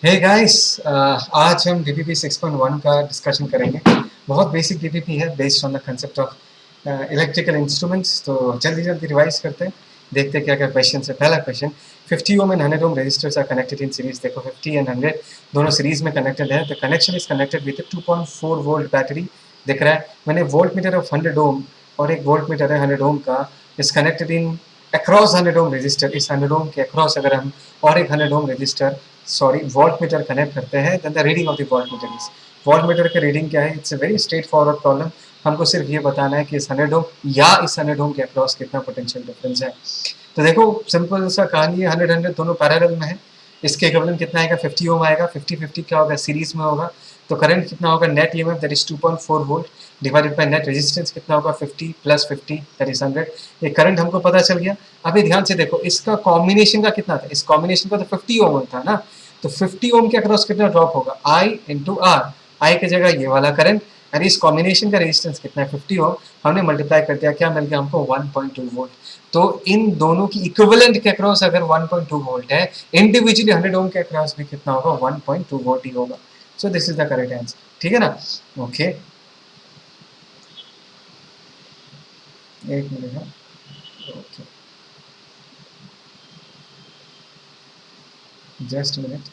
Hey guys, आज हम DPP 6.1 का डिस्कशन करेंगे। बहुत बेसिक DPP है based on the concept of electrical instruments. तो जल्दी जल्दी रिवाइज करते हैं, देखते हैं क्या क्या क्वेश्चन है। पहला question, 50 ohm and 100 ohm resistors are connected in series. देखो 50 एंड 100 दोनों सीरीज में कनेक्टेड है। The connection is connected with 2.4 volt battery. दिख रहा है मैंने वोल्ट मीटर ऑफ 100 ओम और एक वोल्ट मीटर है 100 ओम का, is connected in across 100 ohm resistor. इस 100 ओम के अक्रॉस अगर हम और एक 100 ohm resistor voltmeter connect करते हैं, then the reading of the voltmeter is, voltmeter का रीडिंग क्या है। It's a very straightforward problem. हमको सिर्फ ये बताना है कि इस 100 ओम या इस 100 ओम के अक्रॉस कितना पोटेंशियल डिफरेंस है। तो देखो सिंपल सा कहानी है, 100 दोनों पैरेलल में है। इसके इक्विवेलेंट कितना आएगा, 50 ओम आएगा। 50 क्या होगा, सीरीज में होगा। तो करंट कितना होगा, net EMF that is 2.4 volt divided by net resistance कितना होगा, 50 प्लस 50 दैट इज 100। ये करंट हमको पता चल गया। अभी ध्यान से देखो, इसका कॉम्बिनेशन का कितना था, इस कॉम्बिनेशन का तो 50 ओम था ना। तो 50 ओम के अक्रॉस कितना ड्रॉप होगा, आई इंटू आर। आई की जगह ये वाला करंट, और इस कॉम्बिनेशन का रेजिस्टेंस कितना है, 50 ओम। हमने मल्टीप्लाई कर दिया, क्या मिल गया हमको, 1.2 वोल्ट। तो इन दोनों की इक्विवेलेंट के अक्रॉस अगर 1.2 वोल्ट है, इंडिविजुअली 100 ओम के अक्रॉस भी कितना होगा, 1.2 वोल्ट ही होगा। So this is the correct answer, ठीक है ना। ओके, एक मिनट है। Okay, just minute.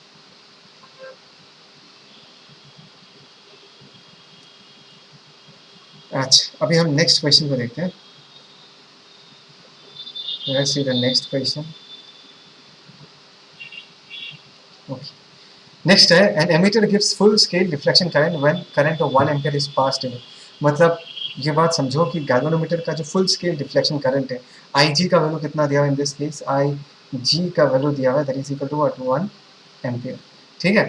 अच्छा, अभी हम नेक्स्ट क्वेश्चन को देखते हैं। Let's see the next question. Okay. Next है, an emitter gives full scale deflection current when current of 1 ampere is passed in it. मतलब ये बात समझो कि गैल्वेनोमीटर का जो फुल स्केल डिफ्लेक्शन करंट है, IG का वैल्यू कितना दिया हुआ इन दिस केस, IG का वैल्यू दिया हुआ that is equal to 1 ampere, ठीक है।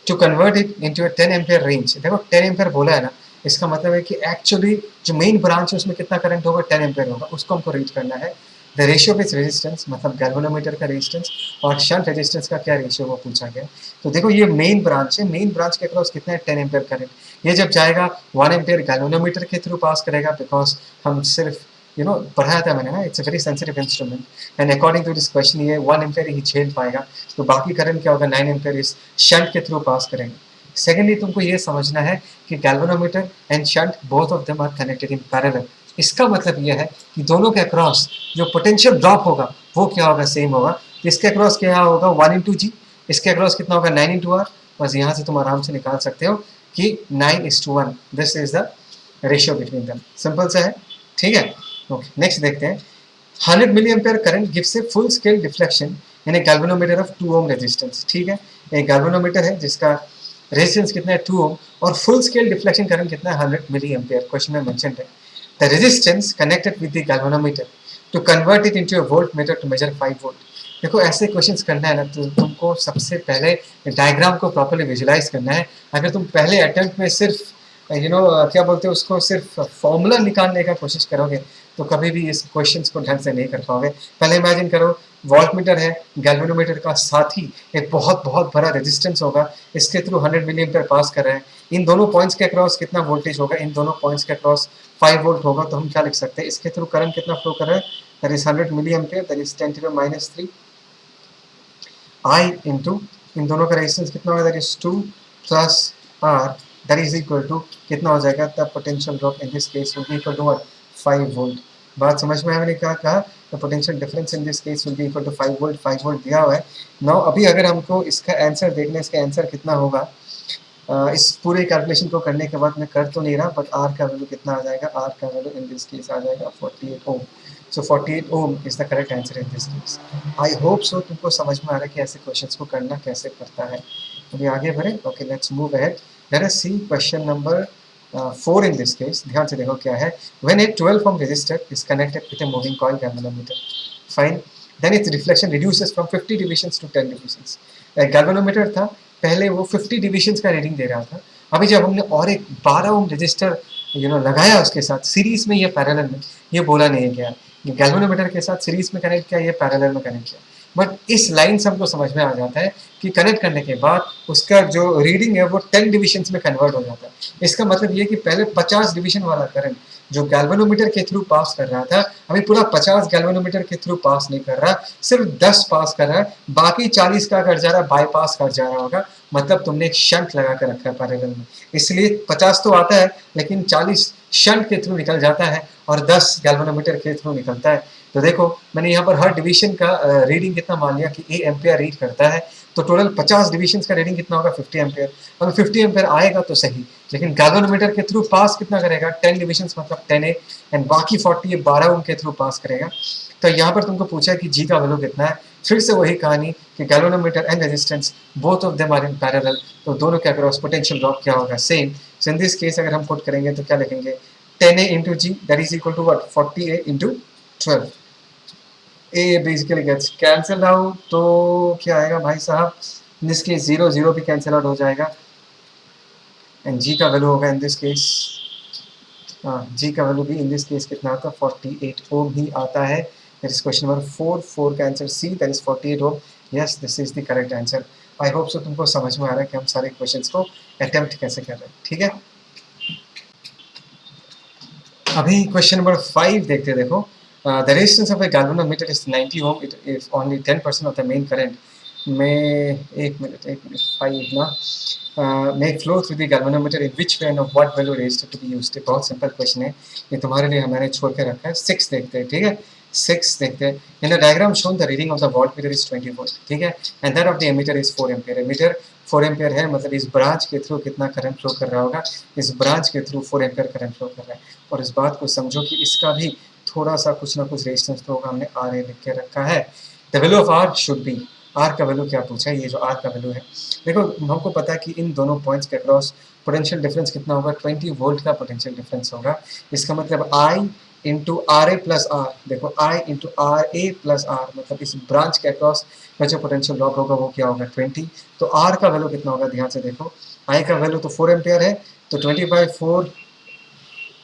To convert it into a 10 ampere range, देखो 10 एम्पियर बोला है ना, इसका मतलब है कि एक्चुअली जो मेन ब्रांच है उसमें कितना करंट होगा, 10 एम्पियर होगा, उसको हमको रीच करना है। The ratio of its resistance, मतलब गैल्वेनोमीटर का रेजिस्टेंस और शंट रेजिस्टेंस का क्या रेशियो वो पूछा गया। तो देखो ये मेन ब्रांच है, मेन ब्रांच के अक्रॉस कितना है, 10 एम्पियर करंट। ये जब जाएगा 1 एम्पियर गैल्वेनोमीटर के थ्रू पास करेगा, बिकॉज हम सिर्फ पढ़ाया था मैंने ना, it's a very sensitive instrument and according to this question ये 1 एम्पियर ही झेल पाएगा। तो बाकी करंट क्या होगा, 9 एम्पियर इस शंट के थ्रू पास करेंगे। सेकेंडली तुमको ये समझना है कि galvanometer and shunt both of them are connected in parallel. इसका मतलब यह है कि दोनों के अक्रॉस जो पोटेंशियल ड्रॉप होगा वो क्या होगा, सेम होगा। इसके अक्रॉस क्या होगा, 1 इंटू जी, इसके अक्रॉस कितना होगा, 9 इंटू आर। बस यहाँ से तुम आराम से निकाल सकते हो कि 9:1, this is the ratio between them. Simple सा है, ठीक है। ओके, नेक्स्ट देखते हैं। 100 milli ampere current gives a full scale deflection in a galvanometer of 2 ohm resistance, ठीक है। एक गैल्वेनोमीटर है जिसका रेजिस्टेंस कितना है, 2 ओम, और फुल स्केल डिफ्लेक्शन करंट कितना है, 100 मिली एम्पियर, क्वेश्चन में मेंशन है। The resistance connected with the galvanometer to convert it into a voltmeter to measure 5 volt. देखो ऐसे क्वेश्चंस करना है ना, तो तुमको सबसे पहले डायग्राम को प्रॉपर्ली विजुलाइज करना है। अगर तुम पहले अटेम्प्ट में सिर्फ क्या बोलते हैं उसको, सिर्फ फॉर्मूला निकालने का कोशिश करोगे तो कभी भी इस क्वेश्चंस को ढंग से नहीं कर पाओगे। पहले इमेजिन करो, वोल्ट मीटर है, गैल्वेनोमीटर का साथ ही एक बहुत बहुत बड़ा रेजिस्टेंस होगा, इसके थ्रू 100 मिली एम्पियर पास कर रहे हैं। इन दोनों पॉइंट्स के अक्रॉस कितना वोल्टेज होगा, इन दोनों पॉइंट्स के अक्रॉस 5 वोल्ट होगा। तो हम क्या लिख सकते हैं, इसके थ्रू करंट कितना फ्लो कर रहा है, that is 100 milli ampere, that is 10⁻³ I into इन दोनों का रेजिस्टेंस कितना होगा, that is 2 plus R, that is equal to कितना हो जाएगा, the potential drop in this case will be equal to 5 volt. बात समझ में मैंने क्या कहा, the potential difference in this case will be equal to 5 volt. 5 volt दिया हुआ है। नाउ अभी अगर हमको इसका आंसर देखना है, इसका आंसर कितना होगा, इस पूरे कैलकुलेशन को करने के बाद मैं कर तो नहीं रहा, बट आर का वैल्यू कितना आ जाएगा, आर का वैल्यू इन दिस केस आ जाएगा 48 ohm. So 48 ohm is the correct answer in this case. I hope so तुमको समझ में आ रहा है कि ऐसे क्वेश्चंस को करना कैसे पड़ता है। अभी आगे बढ़े, okay let's move ahead. Let us see question number 4 in this case. ध्यान से देखो क्या है, when a 12 ohm resistor is connected with a moving coil galvanometer, fine, then its reflection reduces from 50 divisions to 10 divisions. Galvanometer था, पहले वो 50 divisions का reading दे रहा था। अभी जब हमने और एक 12 ओम रजिस्टर लगाया उसके साथ सीरीज में, ये पैरेलल में, ये बोला नहीं गया गैल्वेनोमीटर के साथ सीरीज में कनेक्ट किया, ये पैरेलल में कनेक्ट किया। बट इस लाइन से हमको समझ में आ जाता है कि कनेक्ट करने के बाद उसका जो रीडिंग है वो 10 डिविजन्स में कन्वर्ट हो जाता है। इसका मतलब ये कि पहले 50 डिवीजन वाला करंट जो गैल्वेनोमीटर के थ्रू पास कर रहा था अभी पूरा 50 गैल्वेनोमीटर के थ्रू पास नहीं कर रहा, सिर्फ 10 पास कर रहा है, बाकी 40 का कर जा रहा है, बाईपास कर जा रहा होगा, मतलब तुमने एक शंट लगा कर रखा है पैरेलल में, इसलिए 50 तो आता है लेकिन 40 शंट के थ्रू निकल जाता है और 10 गैल्वेनोमीटर के थ्रू निकलता है। तो देखो मैंने यहाँ पर हर डिवीजन का रीडिंग कितना मान लिया कि ए एम्पियर रीड करता है, तो टोटल 50 डिवीजन का रीडिंग कितना होगा 50 एम्पियर। अगर 50 एम्पियर आएगा तो सही, लेकिन गैल्वेनोमीटर के थ्रू पास कितना करेगा 10 डिवीजन मतलब 10A एंड बाकी 40 ये 12 ओम के थ्रू पास करेगा। तो यहाँ पर तुमको पूछा कि जी का वैल्यू कितना है, फिर से वही कहानी कि galvanometer and resistance both of them are in parallel, तो दोनों के अक्रॉस पोटेंशियल ड्रॉप क्या होगा same. So in this case अगर हम पुट करेंगे तो क्या लिखेंगे 10A into G that is equal to what 40A into 12। A basically gets cancelled out, तो क्या आएगा भाई साहब, इन दिस केस 0 0 भी कैंसिल आउट हो जाएगा एंड G का वैल्यू होगा इन दिस केस, G का वैल्यू भी इन दिस केस कितना आता है 48 ओम ही आता है। दैट इज क्वेश्चन नंबर 4 का answer C, that is 48 ohm. Yes this is the correct answer. I hope so तुमको समझ में आ रहा है कि हम सारे क्वेश्चंस को अटेम्प्ट कैसे कर रहे हैं, ठीक है। अभी क्वेश्चन नंबर 5 देखते हैं। देखो the resistance of a galvanometer is 90 ohm, it is only 10% of the main current में 1 मिनट 5 ना may flow through the galvanometer in which way and of what value resistor to be used। बहुत simple question है ये, तुम्हारे लिए मैंने छोड़ के रखा है। 6 देखते हैं, ठीक है 6 देखते हैं। In the diagram shown the reading of the voltmeter is 20 volt, ठीक है, and that of the ammeter is 4 ampere. Ammeter 4 ampere है, मतलब इस ब्रांच के थ्रू कितना करंट फ्लो कर रहा होगा, इस ब्रांच के थ्रू 4 एम्पियर करंट फ्लो कर रहा है। और इस बात को समझो कि इसका भी थोड़ा सा कुछ ना कुछ रेजिस्टेंस तो होगा, हमने आर ए लिख के रखा है। The value of R should be, R का वैल्यू क्या पूछा है, ये जो आर का वैल्यू है, देखो हमको पता है कि इन दोनों पॉइंट्स के अक्रॉस पोटेंशियल डिफरेंस कितना होगा 20 वोल्ट का पोटेंशियल डिफरेंस होगा। इसका मतलब I into R A plus R, देखो I into R A plus R, मतलब इस ब्रांच के अक्रॉस का जो पोटेंशियल ड्रॉप होगा वो क्या होगा 20। तो R का वैल्यू कितना होगा, ध्यान से देखो I का वैल्यू तो 4 एम्पियर है, तो 20/4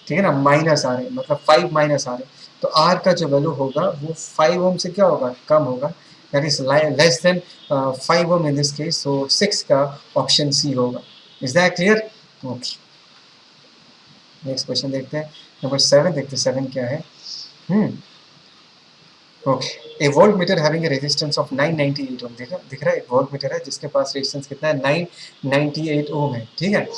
ठीक है ना, माइनस आर ए मतलब 5 माइनस आर ए, तो R का जो वैल्यू होगा वो 5 ओम से क्या होगा, कम होगा, that is less than 5 ohm in this case, so 6 का ऑप्शन सी होगा। is that clear? okay, next question देखते हैं, नंबर 7 देखते हैं 7 क्या है। Okay, A volt meter having a resistance of 998 ओम, देखा दिख रहा है, एक वोल्ट मीटर है जिसके पास रेजिस्टेंस कितना है 998 ओम है, ठीक है।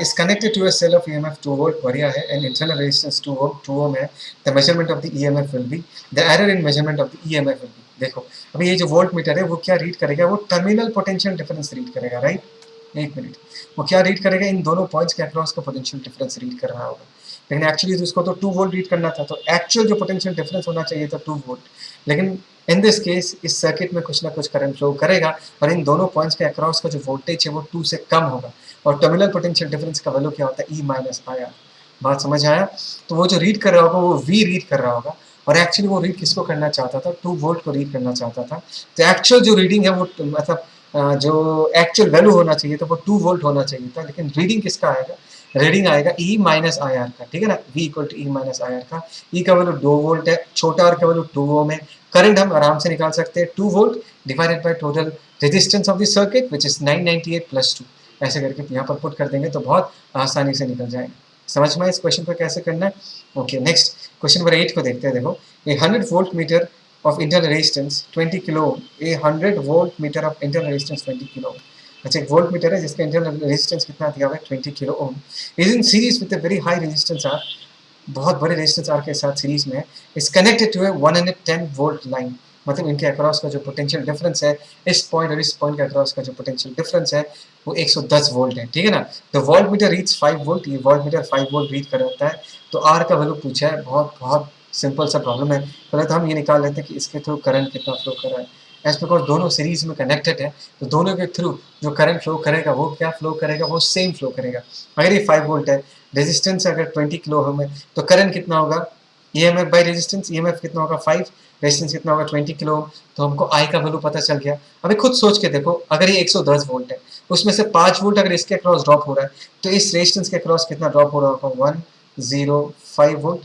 is connected to a cell of EMF 2 volt, बढ़िया है, and internal resistance 2 ohm है। The measurement of the EMF will be, the error in measurement of the EMF will be, देखो अभी ये जो वोल्ट मीटर है वो क्या रीड करेगा, वो टर्मिनल पोटेंशियल डिफरेंस रीड करेगा, राइट। एक मिनट, वो क्या रीड करेगा, इन दोनों पॉइंट्स के अक्रॉस का पोटेंशियल डिफरेंस रीड कर रहा होगा, लेकिन एक्चुअली तो उसको तो 2 वोल्ट रीड करना था, तो एक्चुअल जो पोटेंशियल डिफरेंस होना चाहिए था 2 वोल्ट, लेकिन इन दिस केस इस सर्किट में कुछ ना कुछ करंट फ्लो करेगा और इन दोनों पॉइंट्स के अक्रॉस का जो वोल्टेज है वो 2 से कम होगा, और टर्मिनल पोटेंशियल डिफरेंस का वैल्यू क्या होता है E माइनस आई आर। बात समझ आया? तो वो जो रीड कर रहा होगा वो V रीड कर रहा होगा, और एक्चुअली वो रीड किसको करना चाहता था, 2 वोल्ट को रीड करना चाहता था। तो एक्चुअल जो रीडिंग है वो मतलब जो एक्चुअल वैल्यू होना चाहिए था वो 2 वोल्ट होना चाहिए था, लेकिन रीडिंग किसका आएगा, रीडिंग आएगा E माइनस आई आर का, ठीक है ना, V equal to E minus I R का। E का वैल्यू 2 वोल्ट है, छोटा r का वैल्यू 2 ओम है। करंट हम आराम से निकाल सकते हैं 2 volt divided by total resistance of the circuit which is 998 plus 2, ऐसे करके यहाँ पर पुट कर देंगे तो बहुत आसानी से निकल जाएगा। समझ में इस क्वेश्चन को कैसे करना है। ओके, नेक्स्ट क्वेश्चन नंबर 8 को देखते हैं। देखो, ए 100 volt meter of internal resistance 20 kilo Om, A 100 volt meter of internal resistance 20 kilo ओम। अच्छा, एक वोल्ट मीटर है जिसका इंटरनल रेजिस्टेंस कितना दिया हुआ है 20 kilo ohm, is in series with a very high resistance R, बहुत बड़े रेजिस्टेंस आर के साथ सीरीज में है। Is connected to a 110 volt line, मतलब इनके अक्रॉस का जो पोटेंशियल डिफरेंस है, इस पॉइंट और इस पॉइंट के अक्रॉस का जो पोटेंशियल डिफरेंस है वो 110 वोल्ट है, ठीक है ना। तो वोल्ट मीटर रीड्स 5 वोल्ट, ये वोल्ट मीटर 5 वोल्ट रीड कर रहा है। तो आर का वैल्यू पूछा है, बहुत बहुत सिंपल सा प्रॉब्लम है। पहले तो हम ये निकाल लेते हैं कि इसके थ्रू करंट कितना फ्लो कर रहा है। एज बिकॉज दोनों सीरीज में कनेक्टेड है, तो दोनों के थ्रू जो करंट फ्लो करेगा वो क्या फ्लो करेगा, वो सेम फ्लो करेगा। अगर ये 5 वोल्ट है, रेजिस्टेंस अगर 20 किलो ओम है, तो करंट कितना होगा, EMF बाई रेजिस्टेंस, EMF कितना होगा 5, रेजिस्टेंस कितना होगा 20 किलो ओम, तो हमको I का वैल्यू पता चल गया। अभी खुद सोच के देखो, अगर ये 110 वोल्ट है, उसमें से 5 वोल्ट अगर इसके अक्रॉस ड्रॉप हो रहा है, तो इस रेजिस्टेंस के अक्रॉस कितना ड्रॉप हो रहा होगा 105 वोल्ट,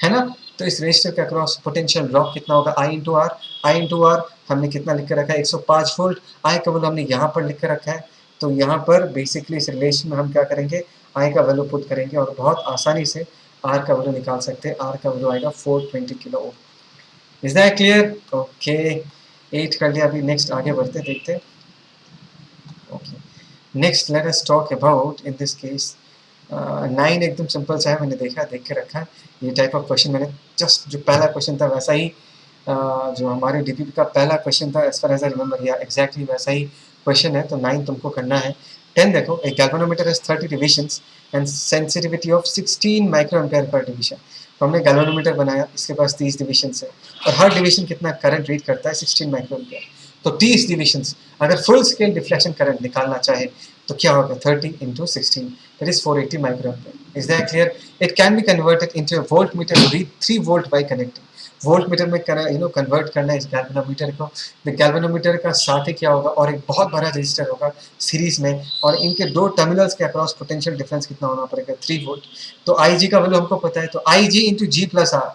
है ना। तो इस रेजिस्टर के अक्रॉस पोटेंशियल ड्रॉप कितना होगा I into R, I into R हमने कितना लिख कर रखा है 105 वोल्ट, I का वैल्यू हमने यहाँ पर लिख कर रखा है। तो यहाँ पर बेसिकली इस रिलेशन में हम क्या करेंगे, I का वैल्यू पुट करेंगे और बहुत आसानी से आर का वैल्यू निकाल सकते हैं। आर का वैल्यू आएगा 420 kilo ohm. Is that clear? Okay, 8 कर लिया। अभी नेक्स्ट आगे बढ़ते देखते हैं। Okay, next let us talk about in this case 9 एकदम सिंपल सा है, मैंने देख के रखा है। ये टाइप ऑफ क्वेश्चन मैंने जस्ट जो पहला क्वेश्चन था वैसा ही जो हमारे डीपीपी का पहला क्वेश्चन था as far as I remember, या एग्जैक्टली वैसा ही क्वेश्चन है। तो 9 तुमको करना है। 10 देखो, एक galvanometer has 30 divisions and sensitivity of 16 micro ampere per division. तो हमने गैल्वेनोमीटर बनाया, इसके पास 30 डिविजन है और हर डिवीजन कितना करंट रीड करता है? 16 माइक्रो एम्पेयर। तो 30 डिविजन्स, अगर फुल स्केल डिफ्लेक्शन करंट निकालना चाहे तो क्या होगा? 30 into 16, that is 480 microampere. Is that clear? It can be converted into a voltmeter to read 3 volt by connecting. Voltmeter में कन्वर्ट करना है इस गैल्वेनोमीटर को। गैल्वेनोमीटर का साथ ही क्या होगा, और एक बहुत बड़ा रजिस्टर होगा सीरीज में, और इनके दो टर्मिनल्स के अक्रॉस पोटेंशियल डिफरेंस कितना होना पड़ेगा? 3 वोल्ट। तो आई जी का वैल्यू हमको पता है, तो आई जी इंटू जी प्लस आर,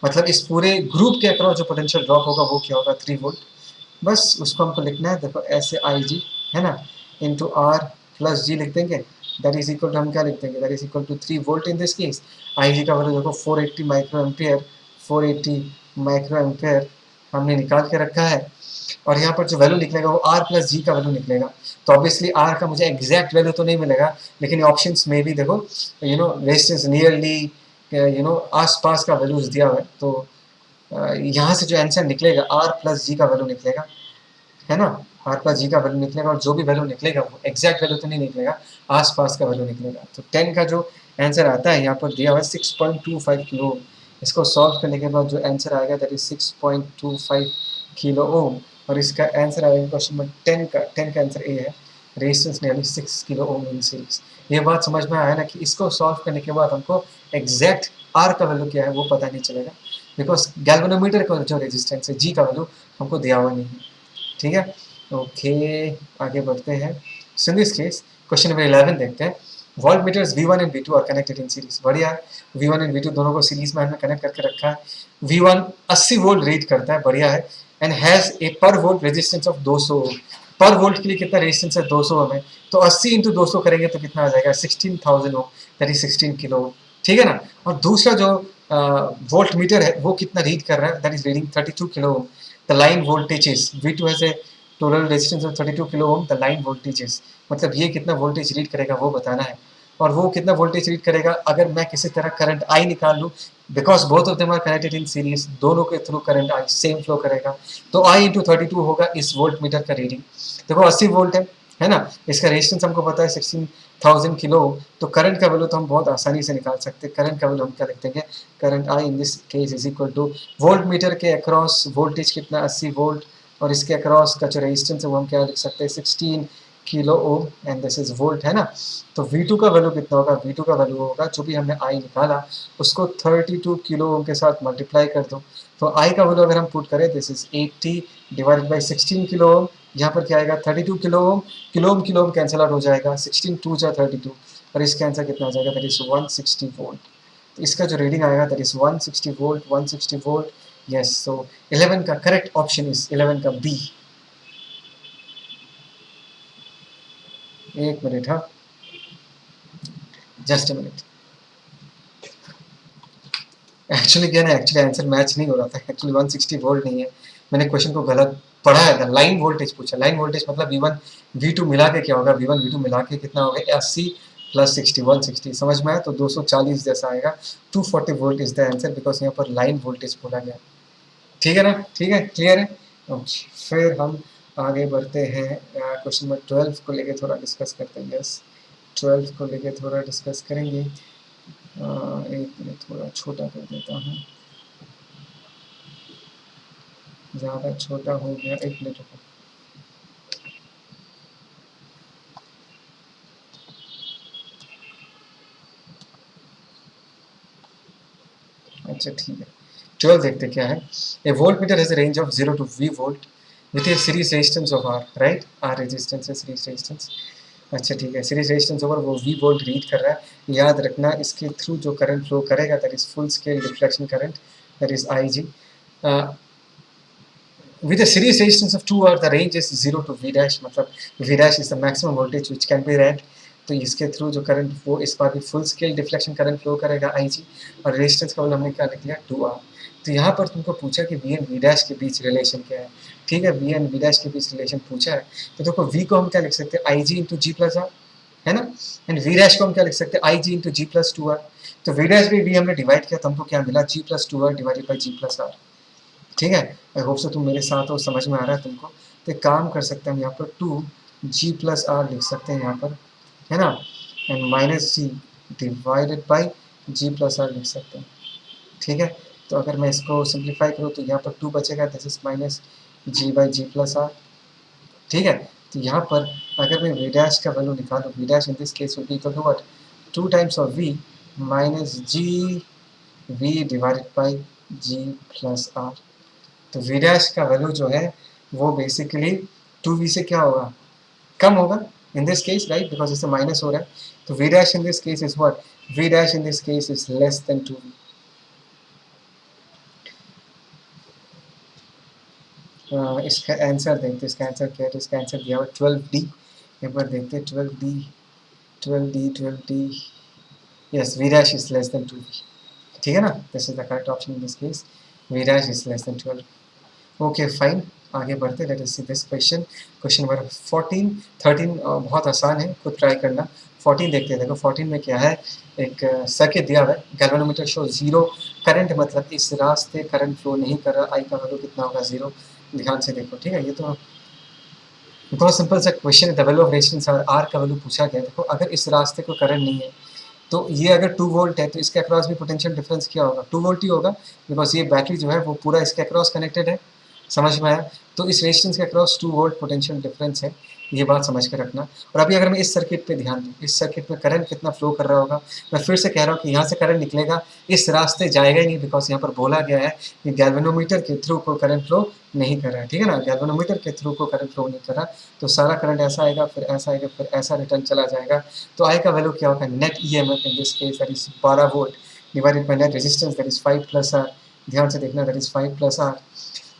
मतलब इस पूरे ग्रुप के अक्रॉस जो पोटेंशियल ड्रॉप होगा वो क्या होगा? 3 वोल्ट। बस उसको हमको लिखना है, देखो ऐसे आई जी है ना, इंटू आर प्लस जी लिख देंगे। दैट इज इक्वल टू, हम क्या लिख देंगे? That is equal to 3 volt in this case. I G का वैल्यू देखो 480 माइक्रो एम्पियर, 480 माइक्रो एम्पियर हमने निकाल के रखा है। और यहाँ पर जो वैल्यू निकलेगा वो आर प्लस जी का वैल्यू निकलेगा। तो ऑब्वियसली आर का मुझे एग्जैक्ट वैल्यू तो नहीं मिलेगा, लेकिन ऑप्शंस में भी देखो रेजिस्टेंस नियरली आस पास का वैल्यूज दिया हुआ है। तो यहाँ से जो आंसर निकलेगा आर प्लस जी का वैल्यू निकलेगा, है ना, आर प्लस जी का वैल्यू निकलेगा। और जो भी वैल्यू निकलेगा वो एग्जैक्ट वैल्यू तो नहीं निकलेगा, आस पास का वैल्यू निकलेगा। तो 10 का जो आंसर आता है यहाँ पर दिया हुआ है 6.25 किलो। इसको सॉल्व करने के बाद जो आंसर आएगा दैट इज 6.25 किलो ओम। और इसका आंसर आएगा क्वेश्चन नंबर 10 का आंसर ए है, resistance nearly 6 kilo ohm in series. ये बात समझ में आया ना कि इसको सॉल्व करने के बाद हमको एग्जैक्ट आर का वैल्यू क्या है वो पता नहीं चलेगा, बिकॉज गैल्वेनोमीटर का जो रेजिस्टेंस है जी का वैल्यू हमको दिया हुआ नहीं है। ठीक है, ओके आगे बढ़ते हैं। So in this case question number 11 देखते हैं। Voltmeters V1 and V2 are connected in series. बढ़िया है, V1 एंड V2 दोनों को सीरीज में हमने कनेक्ट करके रखा है। V1 80 वोल्ट रीड करता है, बढ़िया है, एंड हैज ए पर वोल्ट रेजिस्टेंस ऑफ 200 ओम। पर वोल्ट के लिए कितना रेजिस्टेंस है? 200 ओम है। तो 80 इंटू 200 करेंगे तो कितना आ जाएगा? 16,000 ओम, दैट इज 16 किलो ओम। ठीक है ना। और दूसरा जो वोल्ट मीटर है वो कितना रीड कर रहा है? That is reading 32 kilo ohm. The line voltages V2 has a total resistance of 32 kilo ohm, the line voltages, मतलब ये कितना वोल्टेज रीड करेगा वो बताना है। और वो कितना वोल्टेज रीड करेगा अगर मैं किसी तरह करंट आई निकाल लूँ, because both of them are connected in series, दोनों के थ्रू करंट आई सेम फ्लो करेगा। तो आई इंटू 32 होगा इस वोल्ट मीटर का रीडिंग। देखो 80 वोल्ट है ना, इसका रेजिस्टेंस हमको पता है 16,000 किलो। तो करंट का वैल्यू तो हम बहुत आसानी से निकाल सकते हैं। करंट का वैल्यू हम क्या लिख देंगे? Current I in this case is equal two volt meter के अक्रॉस वोल्टेज कितना? 80 वोल्ट, और इसके अक्रॉस का जो रेजिस्टेंस है वो हम क्या लिख सकते हैं? 16 kilo ohm, and this is volt, है ना। तो V2 का वैल्यू कितना होगा? V2 का वैल्यू होगा जो भी हमने I निकाला उसको 32 किलो ओम के साथ मल्टीप्लाई कर दो। तो I का वैल्यू अगर हम पुट करें this is 80 divided by 16 kilo ohm. यहाँ पर क्या आएगा? 32 kilo ohm, kilo ohm cancel out हो जाएगा, 16 2 जा 32, और इसका आंसर कितना आ जाएगा? That is 160 volt. तो इसका जो रीडिंग आएगा that is 160 volt, 160 volt. Yes, so 11 का करेक्ट ऑप्शन इज 11 का बी। एक मिनट, हाँ, जस्ट अ मिनट। एक्चुअली क्या ना, एक्चुअली आंसर मैच नहीं हो रहा था। एक्चुअली 160 वोल्ट नहीं है, मैंने क्वेश्चन को गलत पढ़ाया था। लाइन वोल्टेज पूछा, लाइन वोल्टेज मतलब V1 V2 मिला के क्या होगा? V1 V2 मिला के कितना होगा? 80 प्लस 60, 160, समझ में आया? तो 240 जैसा आएगा। 240 volt is the answer, because यहाँ पर लाइन वोल्टेज बोला गया। ठीक है ना, ठीक है, क्लियर है। ओके, फिर हम आगे बढ़ते हैं। क्वेश्चन नंबर 12 को लेके थोड़ा डिस्कस करते हैं। यस, 12 को लेके थोड़ा डिस्कस करेंगे। एक मिनट, थोड़ा छोटा कर देता हूँ, ज़्यादा छोटा हो गया। एक मिनट रुको। अच्छा ठीक है, 12 देखते क्या है। A voltmeter has a range of 0 to V volt with a series resistance of R, right. R resistance है, सीरीज रेजिस्टेंस। अच्छा ठीक है, सीरीज रेजिस्टेंस ओवर वो V वोल्ट रीड कर रहा है। याद रखना इसके थ्रू जो करंट फ्लो करेगा that is full scale deflection current, that is IG। with a series resistance of 2R, the range is 0 to V dash, मतलब V dash is the maximum voltage which can be read. तो इसके through जो current वो इस बार भी full scale deflection current flow करेगा IG, और resistance का हमने क्या लिख लिया 2R। तो यहाँ पर तुमको पूछा कि V एंड V' के बीच रिलेशन क्या है, ठीक है, V एंड V' के बीच रिलेशन पूछा है, तो देखो V को हम क्या लिख सकते हैं IG into G plus R, है ना, एंड V' को हम क्या लिख सकते हैं IG into G plus 2R। तो V' भी V हमने डिवाइड किया तो हमको क्या मिला G plus 2R divided by G plus R, ठीक है। आई होप सो तुम मेरे साथ हो, समझ में आ रहा है तुमको। तो एक काम कर सकते हैं हम यहाँ पर 2G प्लस R लिख सकते हैं यहाँ पर, है ना, and minus G divided by G plus R लिख सकते हैं, ठीक है। तो अगर मैं इसको सिंप्लीफाई करूँ तो यहाँ पर 2 बचेगा, this is minus G by G plus R, ठीक है। तो यहाँ पर अगर मैं V डैश का वैल्यू निकालूँ, V dash in this case will be equal to what, 2 times of V minus G V divided by G plus R। तो V डैश का वैल्यू जो है वो बेसिकली 2V से क्या होगा, कम होगा इन दिस केस, राइट, बिकॉज इससे माइनस हो रहा है। तो V dash in this case is what, V dash in this case is less than 2V। इसका आंसर देखते, इसका आंसर क्या है, इसका आंसर दिया हुआ 12D। एक बार देखते हैं 12D, 12D, 12D, yes, V dash is less than 2V, ठीक है ना, this is the correct option in this case, V dash is less than 12। Okay fine, आगे बढ़ते, late us see this question, question number 14, 13 बहुत आसान है, खुद try करना। 14 देखते हैं, देखो 14 में क्या है, एक सर्किट दिया हुआ है, गैल्वेनोमीटर शो 0 करंट, मतलब इस रास्ते करंट फ्लो नहीं कर रहा, आई का वैल्यू कितना होगा 0, ध्यान से देखो, ठीक है। ये तो बहुत सिंपल सा क्वेश्चन है, the value of resistance R का वैल्यू पूछा गया। देखो अगर इस रास्ते को करंट नहीं है तो ये अगर 2 वोल्ट है तो इसके अक्रॉस भी पोटेंशियल डिफरेंस क्या होगा, 2 वोल्ट ही होगा, बिकॉज ये बैटरी जो है वो पूरा इसके अक्रॉस कनेक्टेड है, समझ में आया। तो इस रेजिस्टेंस के अक्रॉस 2 वोल्ट पोटेंशियल डिफरेंस है, ये बात समझ कर रखना। और अभी अगर मैं इस सर्किट पे ध्यान दूँ, इस सर्किट में करंट कितना फ्लो कर रहा होगा, मैं फिर से कह रहा हूँ कि यहाँ से करंट निकलेगा, इस रास्ते जाएगा ही नहीं, बिकॉज यहाँ पर बोला गया है कि गैल्वेनोमीटर के थ्रू को करंट फ्लो नहीं कर रहा है, ठीक है ना, गैल्वेनोमीटर के थ्रू को करंट फ्लो नहीं कर रहा, तो सारा करंट ऐसा आएगा, फिर ऐसा आएगा, फिर ऐसा रिटर्न चला जाएगा। तो आई का वैल्यू क्या होगा, net EMF in this case that is 12 volt divided by net resistance that is 5 plus R, ध्यान से देखना, दैट इज 5 प्लस R।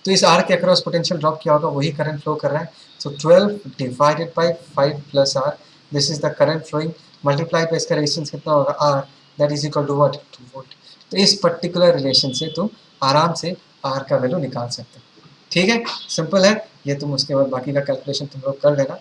तो इस R के अक्रॉस पोटेंशियल ड्रॉप क्या होगा, वही करंट फ्लो कर रहा है, so 12 divided by 5 plus R, this is the current flowing, multiply पे इसका रेजिस्टेंस कितना होगा R, that is equal to what, 2 volt. तो इस पर्टिकुलर रिलेशन से तुम आराम से R का वैल्यू निकाल सकते हो, ठीक है, सिंपल है ये, तुम उसके बाद बाकी का कैलकुलेशन तुम लोग कर लेना,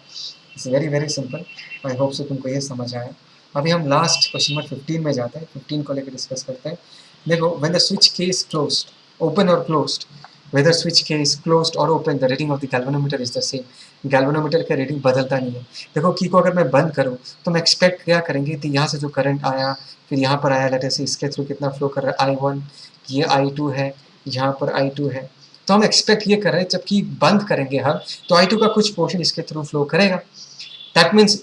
it's very very simple. I hope so तुमको ये समझ आया। अभी हम लास्ट क्वेश्चन नंबर 15 में जाते हैं, 15 को लेकर डिस्कस करते हैं। देखो व्हेन द स्विच के इज क्लोज्ड, ओपन और closed, whether switch K is closed or open, the reading of the galvanometer is the same. galvanometer का रीडिंग बदलता नहीं है। देखो की को अगर मैं बंद करूँ तो मैं एक्सपेक्ट क्या करेंगे कि यहाँ से जो करंट आया फिर यहाँ पर आया, लेट से इसके थ्रू कितना फ्लो कर रहा है I1, ये I2 है, यहाँ पर I2 है, तो हम एक्सपेक्ट ये कर रहे हैं जबकि बंद करेंगे हम तो I2 का कुछ पोर्शन इसके थ्रू फ्लो करेगा। दैट मीन्स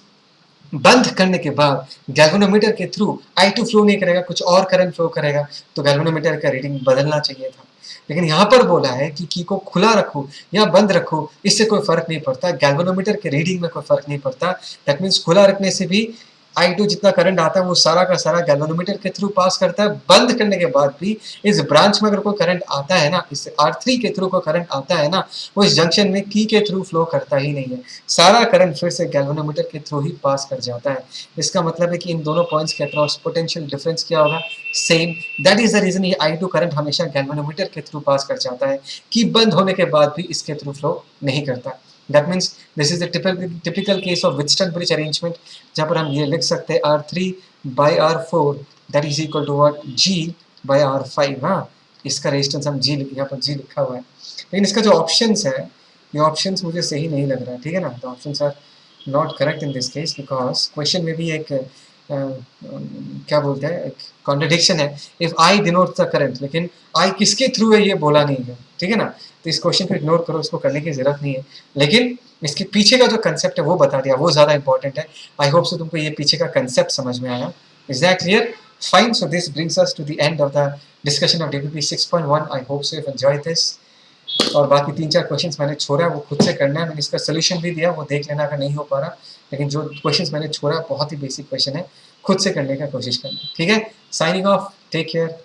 बंद करने के बाद गैल्वेनोमीटर के थ्रू I2 फ्लो नहीं करेगा, कुछ और करंट फ्लो करेगा, तो गैल्वेनोमीटर का रीडिंग बदलना चाहिए था। लेकिन यहाँ पर बोला है कि की को खुला रखो या बंद रखो, इससे कोई फर्क नहीं पड़ता, गैल्वेनोमीटर के रीडिंग में कोई फर्क नहीं पड़ता। दैट मीन्स खुला रखने से भी I2 जितना करंट आता है वो सारा का सारा गैल्वेनोमीटर के थ्रू पास करता है, बंद करने के बाद भी इस ब्रांच में अगर कोई करंट आता है ना, इस R3 के थ्रू कोई करंट आता है ना, वो इस जंक्शन में की के थ्रू फ्लो करता ही नहीं है, सारा करंट फिर से गैल्वेनोमीटर के थ्रू ही पास कर जाता है। इसका मतलब है कि इन दोनों पॉइंट्स के अक्रॉस पोटेंशियल डिफरेंस क्या होगा, same. That is the reason ये I2 करंट हमेशा गैल्वेनोमीटर के थ्रू पास कर जाता है, की बंद होने के बाद भी इसके थ्रू फ्लो नहीं करता। That means this is the typical case of Wheatstone bridge arrangement, जहाँ पर हम ये लिख सकते हैं R3 by R4 that is equal to what, G by R5। हाँ, इसका रेजिस्टेंस हम G, यहाँ पर G लिखा हुआ है, लेकिन इसका जो ऑप्शंस है ये ऑप्शंस मुझे सही नहीं लग रहा है, ठीक है ना। तो options are not correct in this case because question में भी एक क्या बोलते हैं, एक कॉन्ट्रडिक्शन है। If I denotes the current, लेकिन I किसके थ्रू है ये बोला नहीं है, ठीक है ना। तो इस क्वेश्चन को इग्नोर करो, इसको करने की जरूरत नहीं है, लेकिन इसके पीछे का जो कंसेप्ट है वो बता दिया, वो ज़्यादा इंपॉर्टेंट है। आई होप सो तुमको ये पीछे का कंसेप्ट समझ में आया। Is that clear? Fine, so this brings us to the end of the discussion of DPP 6.1। I hope so you enjoy this. और बाकी 3-4 क्वेश्चंस मैंने छोड़ा वो खुद से करना है, मैंने इसका सोल्यूशन भी दिया, वो देख लेना अगर नहीं हो पा रहा, लेकिन जो क्वेश्चंस मैंने छोड़ा बहुत ही बेसिक क्वेश्चन है, खुद से करने का कोशिश करना, ठीक है। Signing off, take care.